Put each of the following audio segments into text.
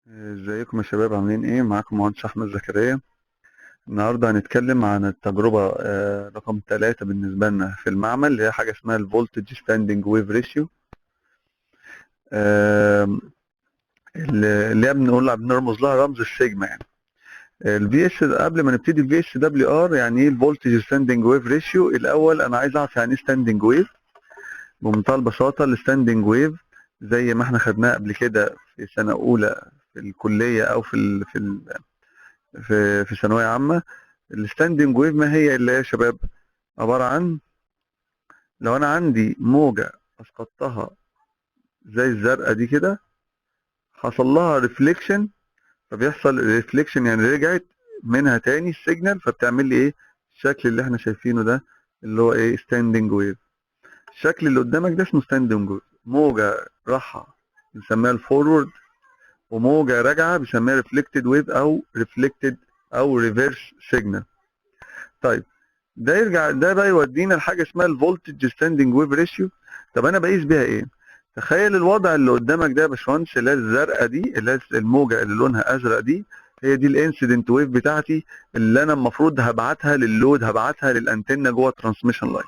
ازيكم يا شباب، عاملين ايه؟ معاكم مهندس احمد زكريا. النهارده هنتكلم عن التجربه رقم 3 بالنسبه لنا في المعمل، اللي هي حاجه اسمها الفولتج ستاندنج ويف ريشيو، اللي هي بنرمز لها رمز السيجما يعني. الفي اس، قبل ما نبتدي الفي اس دبليو ار، يعني ايه الفولتج ستاندنج ويف ريشيو؟ الاول انا عايز اعرف يعني ايه ستاندنج ويف. بمنتهى البساطه، الستاندنج ويف زي ما احنا خدناه قبل كده في سنه اولى في الكليه، او في ثانويه عامه. الستاندنج ويف ما هي الا يا شباب؟ عباره عن، لو انا عندي موجه اسقطتها زي الزرقاء دي كده، حصل لها ريفليكشن، فبيحصل ريفليكشن يعني رجعت منها تاني السيجنال، فبتعمل لي ايه؟ الشكل اللي احنا شايفينه ده، اللي هو ايه؟ ستاندنج ويف. الشكل اللي قدامك ده اسمه ستاندنج ويف. موجه راحه بنسميها الفورورد، وموجه راجعه بنسميها ريفلكتد ويف، او ريفلكتد او ريفيرس سيجنال. طيب، ده بقى يودينا لحاجه اسمها الفولتج ستاندنج ويف ريشيو. طب انا بقيس بيها ايه؟ تخيل الوضع اللي قدامك ده يا باشمهندس، اللي هي الزرقاء دي، اللي هي الموجه اللي لونها ازرق دي، هي دي الانسيدنت ويف بتاعتي، اللي انا المفروض هبعتها لللود، هبعتها للانتنه جوه الترانسميشن لاين.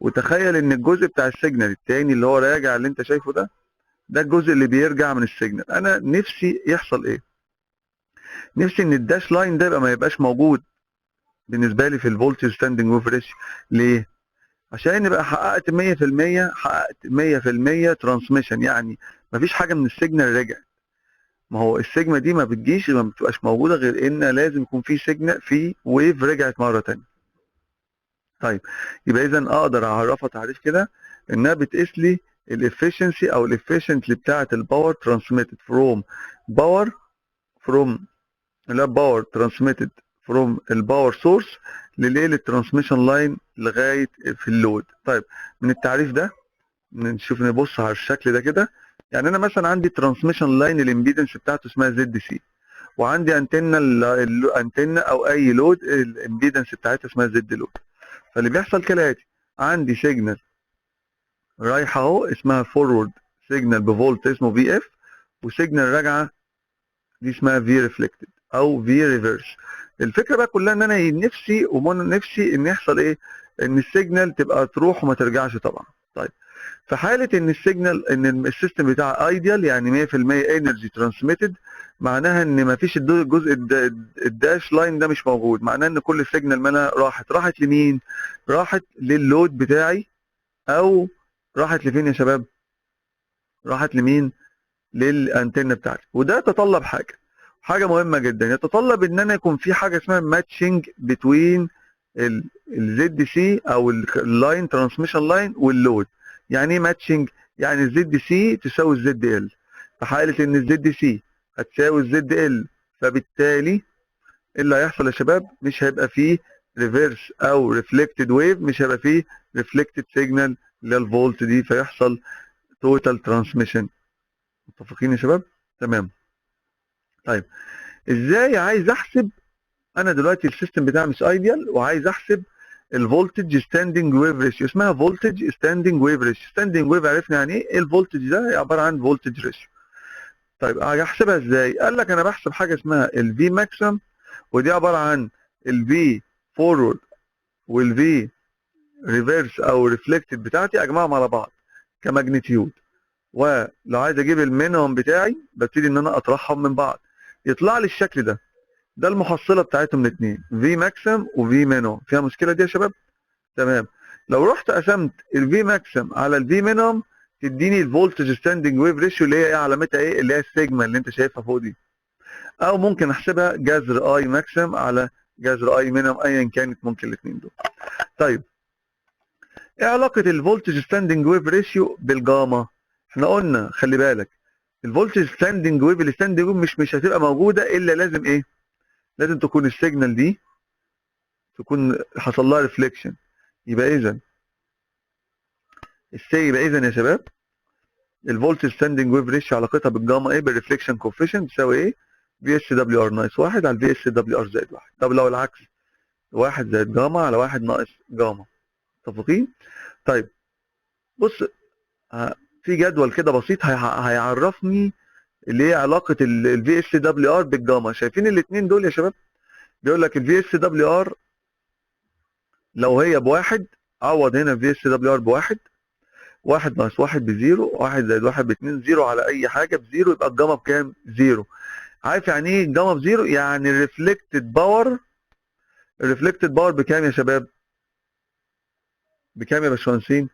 وتخيل ان الجزء بتاع السيجنال التاني اللي هو راجع، اللي انت شايفه ده، ده الجزء اللي بيرجع من السيجنال. انا نفسي يحصل ايه؟ نفسي ان الداش لاين ده يبقى ما يبقاش موجود بالنسبه لي في الفولتج ستاندنج ويف ريشيو. ليه؟ عشان يبقى حققت 100%، حققت 100% ترانسميشن، يعني مفيش حاجه من السيجنال رجعت. ما هو السيجما دي ما بتجيش، ما بتبقاش موجوده غير ان لازم يكون في سيجنال، في ويف رجعت مره تانية. طيب، يبقى اذا اقدر اعرفها تعريف كده، انها بتقيس لي الافشنسي او الافشنسي بتاعه الباور ترانسميتد فروم باور، فروم لا باور ترانسميتد فروم الباور سورس للايه؟ للترانسميشن لاين لغايه في اللود. طيب، من التعريف ده نشوف، نبص على الشكل ده كده. يعني انا مثلا عندي ترانسميشن لاين، الامبيدنس بتاعته اسمها زد سي، وعندي انتنه، الانتنه او اي لود الامبيدنس بتاعتها اسمها زد لود. فاللي بيحصل كالاتي: عندي سيجنال رايحه اهو اسمها فورورد سيجنال بفولت اسمه في اف، وسيجنال راجعه دي اسمها في ريفلكتد او في ريفرس. الفكره بقى كلها ان انا نفسي نفسي ان يحصل ايه؟ ان السيجنال تبقى تروح وما ترجعش طبعا. طيب، في حاله ان السيجنال، ان السيستم بتاع ايديال، يعني 100% انرجي ترانسميتد، معناها ان ما فيش الجزء الداش لاين ده مش موجود. معناها ان كل السيجنال منها راحت لمين؟ راحت لللود بتاعي، او راحت لفين يا شباب؟ راحت لمين؟ للانتنه بتاعتي. وده يتطلب حاجه مهمه جدا، يتطلب ان انا يكون في حاجه اسمها ماتشنج بتوين الزد سي او اللاين ترانسميشن لاين واللود. يعني ايه ماتشنج؟ يعني الزد سي تساوي الزد ال. في حاله ان الزد سي هتساوي الزد ال، فبالتالي ايه اللي هيحصل يا شباب؟ مش هيبقى فيه ريفيرس او ريفلكتد ويف، مش هيبقى فيه ريفلكتد سيجنال اللي هي الفولت دي، فيحصل توتال ترانسميشن. متفقين يا شباب؟ تمام. طيب، ازاي عايز احسب؟ انا دلوقتي السيستم بتاعي مش ايديال، وعايز احسب الفولتج ستاندنج ويف ريشيو. اسمها فولتج ستاندنج ويف ريشيو. ستاندنج ويف عرفنا يعني ايه؟ الفولتج ده عباره عن فولتج ريشيو. طيب، هحسبها ازاي؟ قال لك انا بحسب حاجه اسمها الفي ماكسيمم، ودي عباره عن الفي فورورد والفي ريفيرس او ريفلكتد بتاعتي، اجمعهم على بعض كماجنتيود. ولو عايز اجيب المينيمم بتاعي، ببتدي ان انا اطرحهم من بعض، يطلع لي الشكل ده. ده المحصله بتاعتهم الاثنين، في ماكسيم وفي مينيمم. فيها مشكله دي يا شباب؟ تمام. لو رحت قسمت الفي ماكسيم على الفي مينيمم، تديني الفولتج ستاندنج ويف ريشيو، اللي هي ايه علامتها؟ ايه اللي هي السيجما اللي انت شايفها فوق دي. او ممكن احسبها جذر اي ماكسيم على جذر اي مينيمم، ايا كانت، ممكن الاثنين دول. طيب، ايه علاقه الفولتج ستاندنج ويف ريشيو بالجاما؟ احنا قلنا خلي بالك، الفولتج ستاندنج ويف، الستاندنج ويف مش هتبقى موجوده الا لازم ايه؟ لازم تكون السيجنال دي تكون حصل لها ريفليكشن. يبقى اذا يبقى اذا يا شباب، الفولتج ستاندنج ويف ريشيو علاقتها بالجاما ايه؟ بالريفليكشن كوفيشنت، تساوي ايه؟ في اس دبليو ار ناقص 1 على في اس دبليو ار زائد 1. طب لو العكس، 1 زائد جاما على 1 ناقص جاما. متفقين؟ طيب، بص، في جدول كده بسيط هيعرفني اللي هي علاقه الفي اس دبليو ار بالجاما. شايفين الاثنين دول يا شباب؟ بيقول لك الفي اس دبليو ار لو هي بواحد، عوض هنا في اس دبليو ار بواحد، واحد ناقص واحد بزيرو، واحد زائد واحد باتنين، زيرو على اي حاجه بزيرو، يبقى الجاما بكام؟ زيرو. عارف يعني ايه الجاما بزيرو؟ يعني الريفلكتد باور، الريفلكتد باور بكام يا شباب؟ بكام يا باشمهندسين؟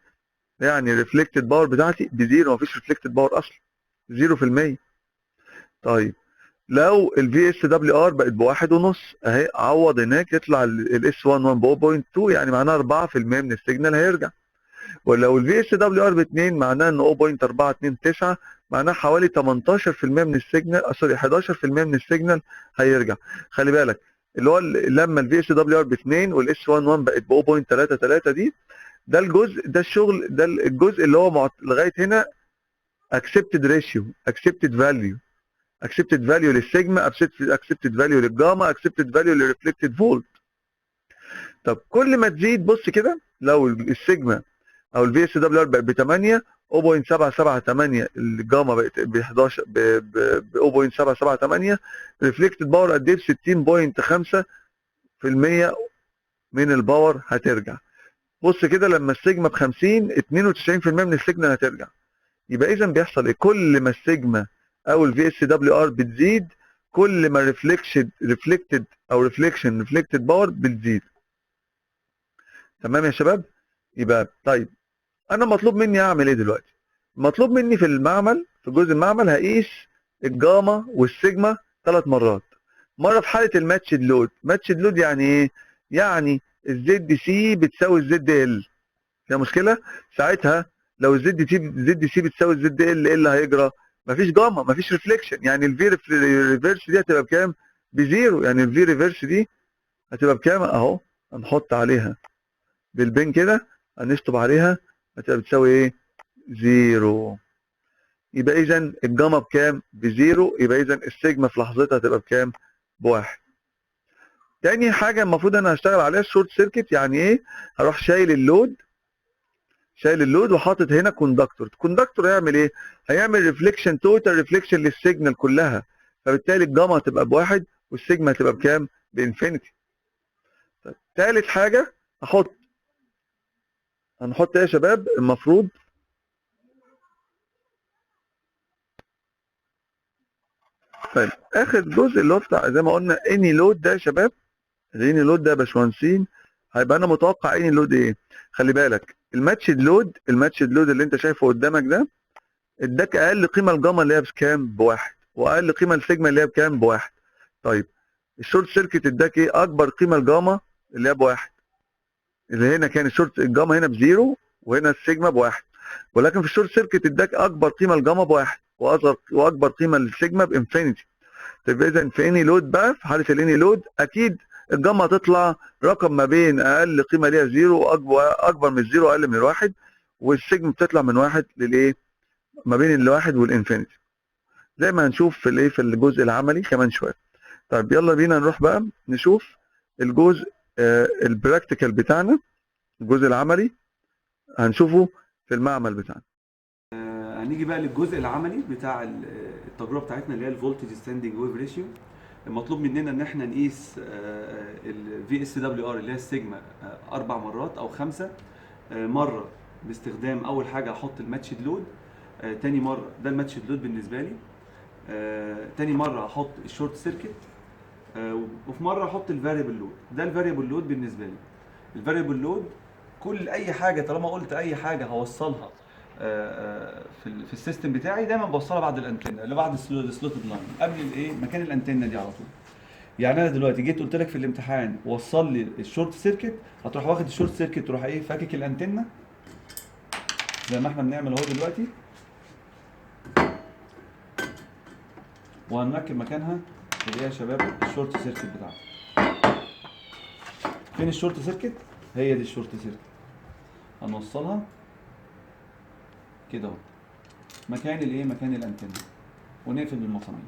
يعني الريفلكتد باور بتاعتي بزيرو، مفيش ريفلكتد باور اصلا، 0%. طيب لو الفي اس دبليو ار بقت بواحد ونص اهي، عوض هناك يطلع الاس 11 ب 0.2، يعني معناها 4% من السيجنال هيرجع. ولو الفي اس دبليو ار ب 2 معناها ان 0.429، معناها حوالي 18% من السيجنال، سوري 11% من السيجنال هيرجع. خلي بالك اللي هو لما الفي اس دبليو ار ب 2 والاس 11 بقت ب 0.33 دي، ده الجزء، ده الشغل، ده الجزء اللي هو لغايه هنا accepted ratio، accepted value، accepted value للسيجما، accepted value للجاما، accepted value للريفلكتد فولت. طب كل ما تزيد بص كده، لو السيجما او الفي اس دبليو ار بقت ب 8، 0.778 الجاما بقت ب 11 ب 0.778، ريفلكتد باور قد ايه؟ 60.5% من الباور هترجع. بص كده لما السيجما ب 50، 92% من السيجنال هترجع. يبقى اذا بيحصل ايه؟ كل ما السيجما او الفي اس دبليو ار بتزيد، كل ما ريفلكتد او ريفلكتد باور بتزيد. تمام يا شباب؟ يبقى طيب انا مطلوب مني اعمل ايه دلوقتي؟ مطلوب مني في المعمل، في جزء المعمل، هقيس الجاما والسيجما 3 مرات. مره في حاله الماتشد لود. ماتشد لود يعني ايه؟ يعني الزد سي بتساوي الزد ال. فيها مشكله؟ ساعتها لو الزد سي بتساوي الزد ال، ايه اللي هيجرى؟ مفيش جاما، مفيش ريفليكشن، يعني الفي ريفرس دي هتبقى بكام؟ بزيرو. يعني الفي ريفرس دي هتبقى بكام؟ اهو هنحط عليها بالبين كده، هنشطب عليها، هتبقى بتساوي ايه؟ زيرو. يبقى اذا الجاما بكام؟ بزيرو. يبقى اذا السيجما في لحظتها هتبقى بكام؟ بواحد. تاني حاجه المفروض انا هشتغل عليها الشورت سيركت. يعني ايه؟ هروح شايل اللود، شايل اللود وحاطط هنا كوندكتور. الكوندكتور هيعمل ايه؟ هيعمل ريفليكشن، توتال ريفليكشن للسيجنال كلها، فبالتالي الجاما هتبقى بواحد والسيجما هتبقى بكام؟ بانفينيتي. طيب تالت حاجه هنحط ايه يا شباب المفروض؟ طيب اخر جزء اللي هو بتاع زي ما قلنا اني لود ده يا شباب. الاني لود ده يا باشمهندسين هيبقى انا متوقع اني لود ايه؟ خلي بالك الماتشد لود، الماتشد لود اللي انت شايفه قدامك ده اداك اقل قيمه الجاما اللي هي بكام؟ بواحد، واقل قيمه السيجما اللي هي بكام؟ بواحد. طيب الشورت سيركت اداك ايه؟ اكبر قيمه الجاما اللي هي بواحد، اللي هنا كان الجاما هنا بزيرو وهنا السيجما بواحد، ولكن في الشورت سيركت اداك اكبر قيمه الجاما بواحد واكبر قيمه السيجما بانفينيتي. طيب اذا في اني لود بقى، في حاله الاني لود اكيد الجاما هتطلع رقم ما بين اقل قيمه ليها زيرو واكبر من الزيرو، اقل من الواحد، والسيجما بتطلع من واحد للايه؟ ما بين الواحد والانفينيتي، زي ما هنشوف في الايه، في الجزء العملي كمان شويه. طيب يلا بينا نروح بقى نشوف الجزء البراكتيكال بتاعنا، الجزء العملي هنشوفه في المعمل بتاعنا. هنيجي بقى للجزء العملي بتاع التجربه بتاعتنا اللي هي الفولتج ستاندنج ويف ريشيو. المطلوب مننا ان احنا نقيس الفي اس دبليو ار اللي هي السيجما 4 مرات او 5. مره باستخدام اول حاجه احط الماتشد لود، تاني مره ده الماتشد لود بالنسبه لي، تاني مره احط الشورت سيركت، وفي مره احط الفاريبل لود. ده الفاريبل لود بالنسبه لي. الفاريبل لود كل اي حاجه طالما قلت اي حاجه هوصلها في السيستم بتاعي، دايما بوصلها بعد الانتنه اللي بعد السلوتد لاين، قبل الايه مكان الانتنه دي على طول. يعني انا دلوقتي جيت قلت لك في الامتحان وصل لي الشورت سيركت، هتروح واخد الشورت سيركت تروح ايه فاكك الانتنه زي ما احنا بنعمل اهو دلوقتي، وهنركب مكانها اللي هي يا شباب الشورت سيركت بتاعتي. فين الشورت سيركت؟ هي دي الشورت سيركت، هنوصلها كده اهو مكان الايه مكان الانتنه، ونقفل بالمسامير.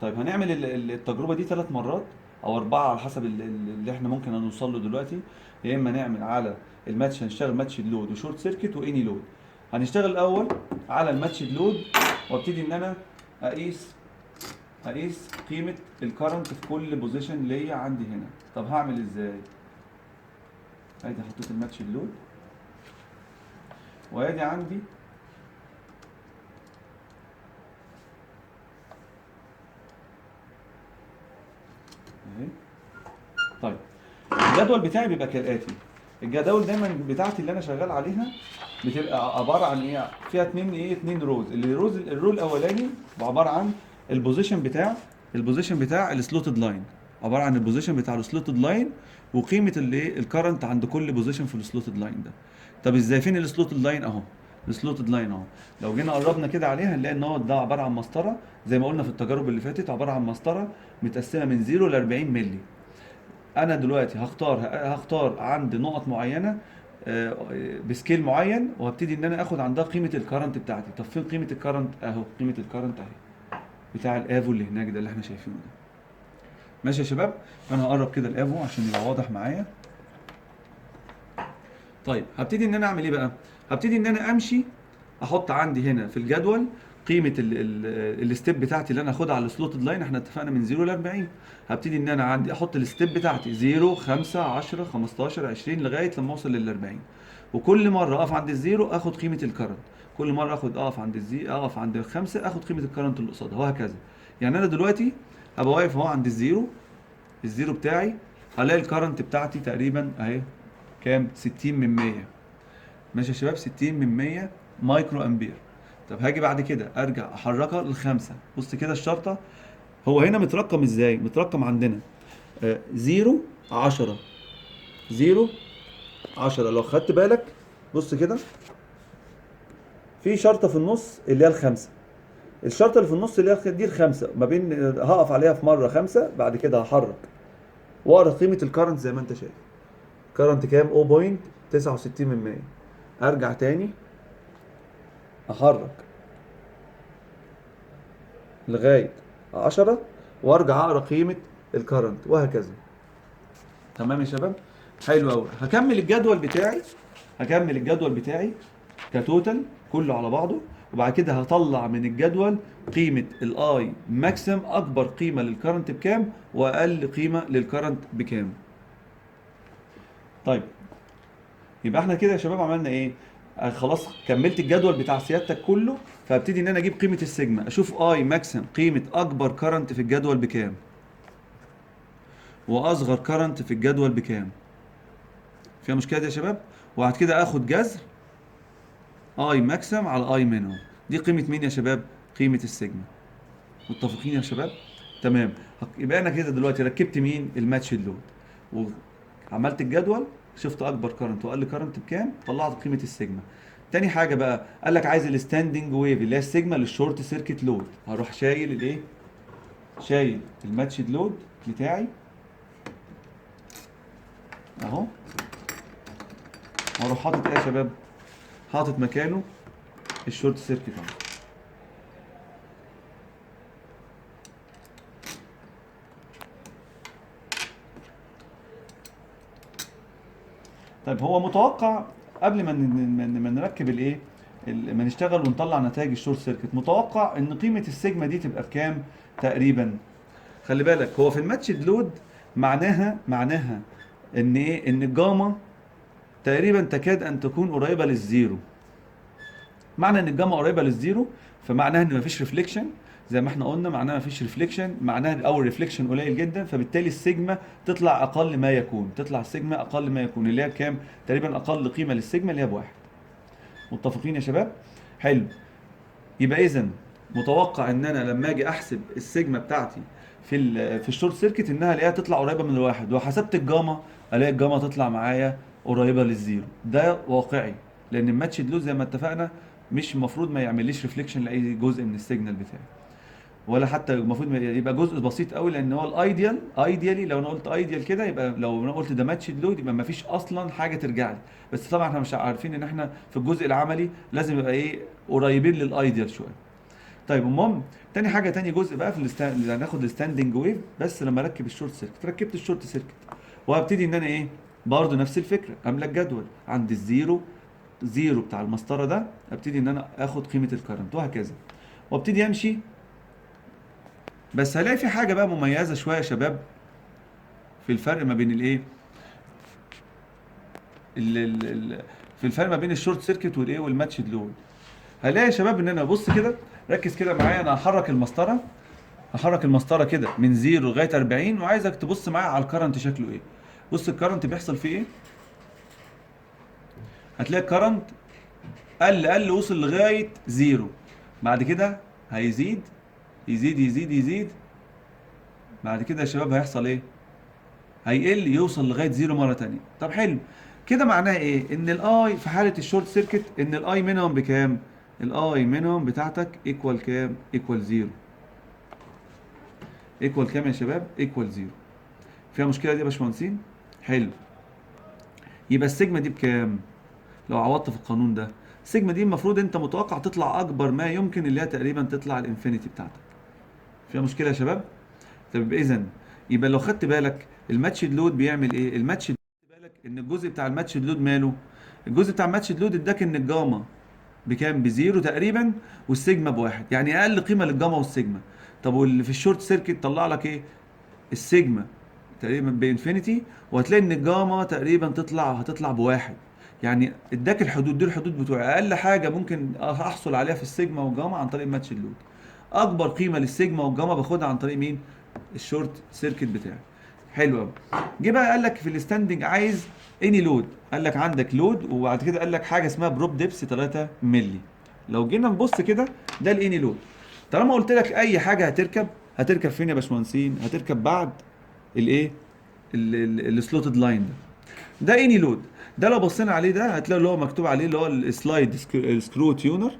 طيب هنعمل التجربه دي 3 مرات او 4 على حسب اللي احنا ممكن هنوصل له دلوقتي. يا اما نعمل على الماتش، هنشتغل ماتش لود وشورت سيركت واني لود. هنشتغل الاول على الماتش لود، وابتدي ان انا اقيس اقيس قيمه الكرنت في كل بوزيشن ليا عندي هنا. طب هعمل ازاي؟ ادي حطيت الماتش اللود، وادي عندي اهي. طيب الجدول بتاعي بيبقى كالاتي. الجداول دايما بتاعتي اللي انا شغال عليها بتبقى عباره عن ايه؟ فيها اتنين روز. الرول الاولاني عباره عن البوزيشن بتاع السلوتد لاين، عباره عن البوزيشن بتاع السلوتد لاين وقيمه الايه الكرنت عند كل بوزيشن في السلوتد لاين ده. طب ازاي؟ فين السلوتد لاين؟ اهو السلوتد لاين اهو. لو جينا قربنا كده عليها هنلاقي ان هو ده عباره عن مسطره، زي ما قلنا في التجارب اللي فاتت، عباره عن مسطره متقسمه من 0 ل 40 مللي. انا دلوقتي هختار عند نقط معينه بسكيل معين، وهبتدي ان انا اخد عندها قيمه الكرنت بتاعتي. طب فين قيمه الكرنت؟ اهو قيمه الكرنت اهي بتاع الافو اللي هناك ده اللي احنا شايفينه ده. ماشي يا شباب؟ فانا هقرب كده الافو عشان يبقى واضح معايا. طيب هبتدي ان انا اعمل ايه بقى؟ هبتدي ان انا امشي احط عندي هنا في الجدول قيمه الستيب بتاعتي اللي انا هاخدها على السلوتد لاين. احنا اتفقنا من 0 ل 40. هبتدي ان انا عندي احط الستيب بتاعتي 0 5 10 15 20 لغايه لما اوصل لل 40. وكل مره اقف عند الزيرو اخد قيمه الكرنت، كل مره اقف عند اقف عند الخمسه اخد قيمه الكرنت اللي قصادها، وهكذا. يعني انا دلوقتي هبقى واقف اهو عند الزيرو بتاعي، هلاقي الكرنت بتاعتي تقريبا اهي كام؟ 60 من 100. ماشي يا شباب؟ 60 من 100 مايكرو امبير. طب هاجي بعد كده ارجع احركها للخمسه. بص كده الشرطه، هو هنا مترقم ازاي؟ مترقم عندنا 0 10 0 10. لو خدت بالك بص كده في شرطه في النص اللي هي الخمسه. الشرطه اللي في النص اللي هي دي الخمسه، ما بين هقف عليها في مره خمسه، بعد كده هحرك واقرا قيمه الكرنت زي ما انت شايف. كرنت كام؟ 0.69 من 100. ارجع تاني احرك لغايه 10 وارجع اقرا قيمه الكرنت، وهكذا. تمام يا شباب؟ حلو قوي. هكمل الجدول بتاعي كتوتال كله على بعضه، وبعد كده هطلع من الجدول قيمه الاي ماكسيم، اكبر قيمه للكرنت بكام واقل قيمه للكرنت بكام. طيب يبقى احنا كده يا شباب عملنا ايه؟ خلاص كملت الجدول بتاع سيادتك كله. فابتدي ان انا اجيب قيمه السيجما، اشوف اي ماكسيم قيمه اكبر كرنت في الجدول بكام واصغر كرنت في الجدول بكام. فيها مشكله دي يا شباب؟ وبعد كده اخد جذر اي ماكسيم على اي مينيمم. دي قيمه مين يا شباب؟ قيمه السيجما. متفقين يا شباب؟ تمام. يبقى انا كده دلوقتي ركبت مين؟ الماتش لود، وعملت الجدول، شفت اكبر كرنت واقل كرنت بكام، طلعت قيمه السيجما. تاني حاجه بقى قال لك عايز الستاندنج ويف اللي هي السيجما للشورت سيركت لود. هروح شايل الايه؟ شايل الماتش لود بتاعي اهو، واروح حاطط ايه يا شباب؟ حاطط مكانه الشورت سيركت اهو. طيب هو متوقع قبل ما نركب الايه، ما نشتغل ونطلع نتائج الشورت سيركت، متوقع ان قيمه السيجما دي تبقى بكام تقريبا؟ خلي بالك هو في الماتشد لود معناها ان ايه؟ ان الجاما تقريبا تكاد ان تكون قريبه للزيرو. معنى ان الجاما قريبه للزيرو فمعناها ان مفيش ريفليكشن، زي ما احنا قلنا معناها مفيش ريفليكشن، معناها او الريفليكشن قليل جدا، فبالتالي السيجما تطلع اقل ما يكون، تطلع السيجما اقل ما يكون اللي هي بكام؟ تقريبا اقل قيمه للسيجما اللي هي بواحد. متفقين يا شباب؟ حلو. يبقى اذا متوقع ان انا لما اجي احسب السيجما بتاعتي في الشورت سيركت انها الاقيها تطلع قريبه من الواحد، وحسبت الجاما الاقي الجاما تطلع معايا قريبه للزيرو. ده واقعي، لان الماتشد لود زي ما اتفقنا مش المفروض ما يعمليش ريفليكشن لاي جزء من السيجنال بتاعي، ولا حتى المفروض يبقى جزء بسيط قوي، لان هو ايديالي لو انا قلت ايديال كده، يبقى لو انا قلت ده ماتشد لود يبقى ما فيش اصلا حاجه ترجع لي. بس طبعا احنا مش عارفين ان احنا في الجزء العملي لازم يبقى ايه؟ قريبين للايديال شويه. طيب المهم تاني جزء بقى اللي هناخد الستاندنج ويف، بس لما اركب الشورت سيركت. ركبت الشورت سيركت وهبتدي ان انا ايه؟ برضه نفس الفكره، املى الجدول عند زيرو بتاع المسطره ده، ابتدي ان انا اخد قيمه الكرنت، وهكذا. وابتدي امشي بس هلاقي في حاجه بقى مميزه شويه يا شباب في الفرق ما بين الايه، ال- ال- ال- في الفرق ما بين الشورت سيركت والايه والماتشد لود. هلاقي يا شباب ان انا بص كده، ركز كده معايا، انا هحرك المسطره كده من 0 لغايه 40، وعايزك تبص معايا على الكرنت شكله ايه. بص الكرنت بيحصل فيه ايه. هتلاقي الكرنت قل وصل لغايه 0، بعد كده هيزيد يزيد يزيد يزيد، بعد كده يا شباب هيحصل ايه، هيقل يوصل لغايه 0 مره تانية. طب حلو، كده معناها ايه؟ ان الاي في حاله الشورت سيركت ان الاي مينيمم بكام؟ الاي مينيمم بتاعتك ايكوال كام؟ ايكوال 0. ايكوال كام يا شباب؟ ايكوال 0. فيها مشكله دي يا باشمهندسين؟ حلو. يبقى السيجما دي بكام؟ لو عوضت في القانون ده، السيجما دي المفروض انت متوقع تطلع اكبر ما يمكن، اللي هي تقريبا تطلع الانفينيتي بتاعتك. فيها مشكله يا شباب؟ طب يبقى اذا، يبقى لو خدت بالك الماتشد لود بيعمل ايه؟ الماتشد، خدت بالك ان الجزء بتاع الماتشد لود ماله؟ الجزء بتاع الماتشد لود اداك ان الجاما بكام؟ بزيرو تقريبا، والسيجما بواحد، يعني اقل قيمه للجاما والسيجما. طب واللي في الشورت سيركت طلع لك ايه؟ السيجما تقريبا بانفينيتي، وهتلاقي ان الجاما تقريبا هتطلع بواحد. يعني اداك الحدود دي، الحدود بتوع اقل حاجه ممكن احصل عليها في السيجما والجاما عن طريق الماتش اللود. اكبر قيمه للسيجما والجاما باخدها عن طريق مين؟ الشورت سيركت بتاعي. حلو قوي. جه بقى قال لك في الستاندنج عايز اني لود، قال لك عندك لود، وبعد كده قال لك حاجه اسمها بروب ديبس 3 مللي. لو جينا نبص كده، ده الاني لود. طالما قلت لك اي حاجه هتركب فين يا باشمهندسين؟ هتركب بعد الايه، السلوتد لاين ده اني لود. ده لو بصينا عليه ده هتلاقي اللي هو مكتوب عليه اللي هو السلايد سكرو تيونر،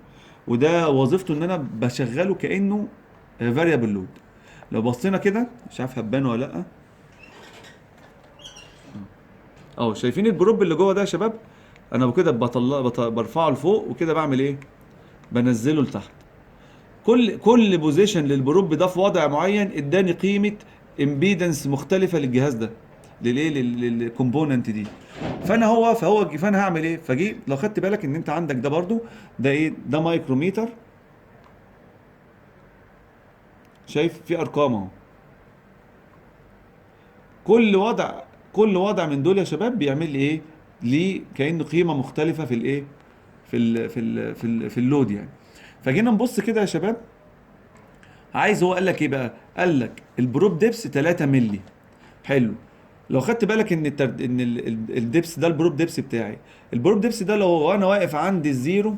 وده وظيفته ان انا بشغله كانه فاريبل لود. لو بصينا كده، مش عارف هتبان ولا لا، اهو شايفين البروب اللي جوه ده يا شباب؟ انا كده برفعه لفوق، وكده بعمل ايه؟ بنزله لتحت. كل بوزيشن للبروب ده في وضع معين اداني قيمه امبيدنس مختلفه للجهاز ده، للايه، للكومبوننت دي. فانا هعمل ايه؟ فجي لو خدت بالك ان انت عندك ده برضو، ده ايه؟ ده مايكروميتر، شايف في ارقام اهو. كل وضع كل وضع من دول يا شباب بيعمل لي ايه؟ ليه كانه قيمه مختلفه في الايه، في اللود يعني. فجينا نبص كده يا شباب، عايز هو قال لك ايه بقى؟ قال لك البروب ديبس 3 مللي. حلو. لو خدت بالك ان الدبس ده البروب ديبس بتاعي، البروب ديبس ده لو انا واقف عند الزيرو،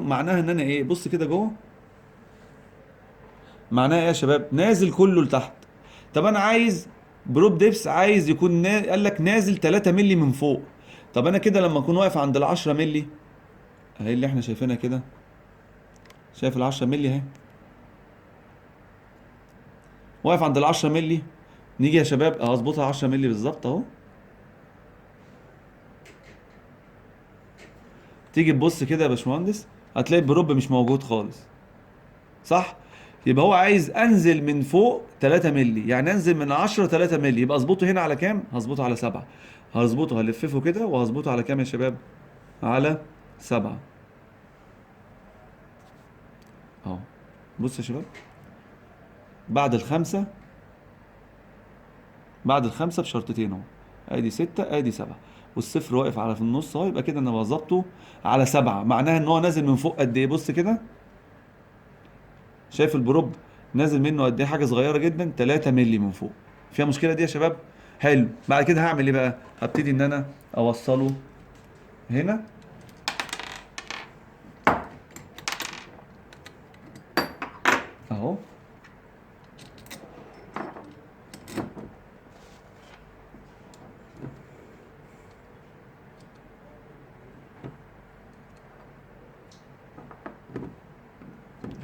معناها ان انا ايه؟ بص كده جوه، معناها ايه يا شباب؟ نازل كله لتحت. طب انا عايز بروب ديبس، عايز يكون قال لك نازل 3 مللي من فوق. طب انا كده لما اكون واقف عند ال 10 مللي اهي، اللي احنا شايفينها كده، شايف ال 10 مللي اهي، واقف عند ال 10 مللي. نيجي يا شباب اظبطها 10 مللي بالظبط اهو. تيجي تبص كده يا باشمهندس، هتلاقي البروب مش موجود خالص، صح؟ يبقى هو عايز انزل من فوق 3 مللي، يعني انزل من 10 3 مللي. يبقى اظبطه هنا على كام؟ هظبطه على 7. هلففه كده وهظبطه على كام يا شباب؟ على 7 اهو. بص يا شباب، بعد الخمسة بعد الخمسة بشرطتين اهو، ادي 6 ادي 7، والصفر واقف على في النص اهو. يبقى كده انا بظبطه على 7، معناها ان هو نازل من فوق قد ايه؟ بص كده، شايف البروب نازل منه قد ايه؟ حاجه صغيره جدا، 3 مللي من فوق. فيها مشكله دي يا شباب؟ حلو. بعد كده هعمل ايه بقى؟ هبتدي ان انا اوصله هنا اهو.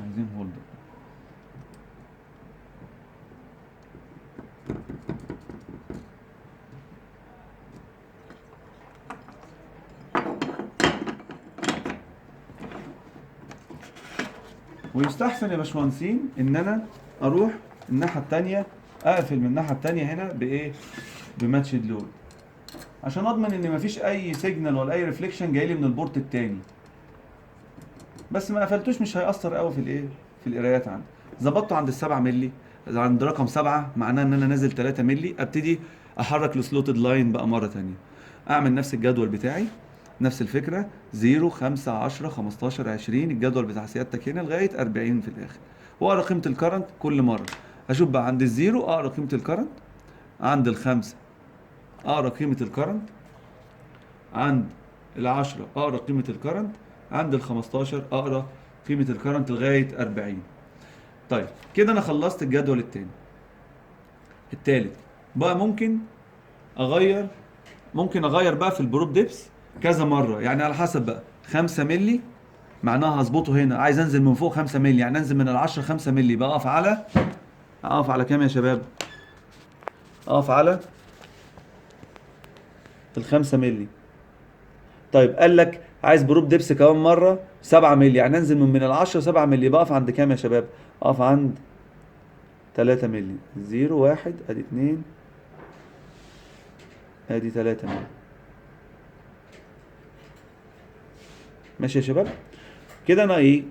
عايزين هولد. ويستحسن يا باشمهندسين ان انا اروح الناحيه التانيه، اقفل من الناحيه التانيه هنا بايه؟ بماتشد لود، عشان اضمن ان مفيش اي سيجنال ولا اي ريفليكشن جاي لي من البورت التاني. بس ما قفلتوش مش هيأثر قوي في الايه، في القرايات عندي. ظبطته عند ال7 مللي، عند رقم 7 معناه ان انا نازل 3 مللي، ابتدي احرك السلوتد لاين بقى مره ثانيه، اعمل نفس الجدول بتاعي، نفس الفكره 0 5 10 15 20 الجدول بتاع سيادتك هنا لغايه 40 في الاخر، واقرا قيمه الكرنت كل مره. اشوف بقى عند الزيرو اقرا قيمه الكرنت، عند الخمسه اقرا قيمه الكرنت، عند العشرة اقرا قيمه الكرنت، عند ال15 اقرا قيمه الكرنت لغايه 40. طيب كده انا خلصت الجدول التاني. التالت بقى ممكن اغير بقى في البروب ديبس كذا مره، يعني على حسب بقى 5 مللي معناها هظبطه هنا، عايز انزل من فوق 5 مللي يعني انزل من ال10 5 مللي، بقى اقف على كام يا شباب؟ اقف على ال5 مللي. طيب قال لك عايز بروب ديبس كمان مره 7 مللي يعني انزل من ال10 7 مللي، بقف عند كام يا شباب؟ اقف عند 3 مللي. 0 1 ادي 2 ادي 3 مللي. ماشي يا شباب؟ كده انا ايه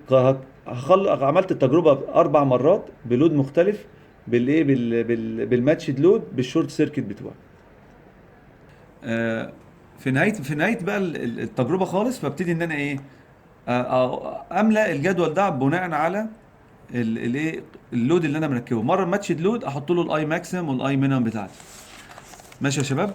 عملت التجربه 4 مرات بلود مختلف، بالايه بالماتشد لود بالشورت سيركت بتوعي. في نهايه بقى التجربه خالص، فابتدي ان انا ايه املى الجدول ده بناء على الايه اللود اللي انا مركبه. مره الماتشد لود احط له الاي ماكسيمم والاي مينيمم بتاعتي. ماشي يا شباب؟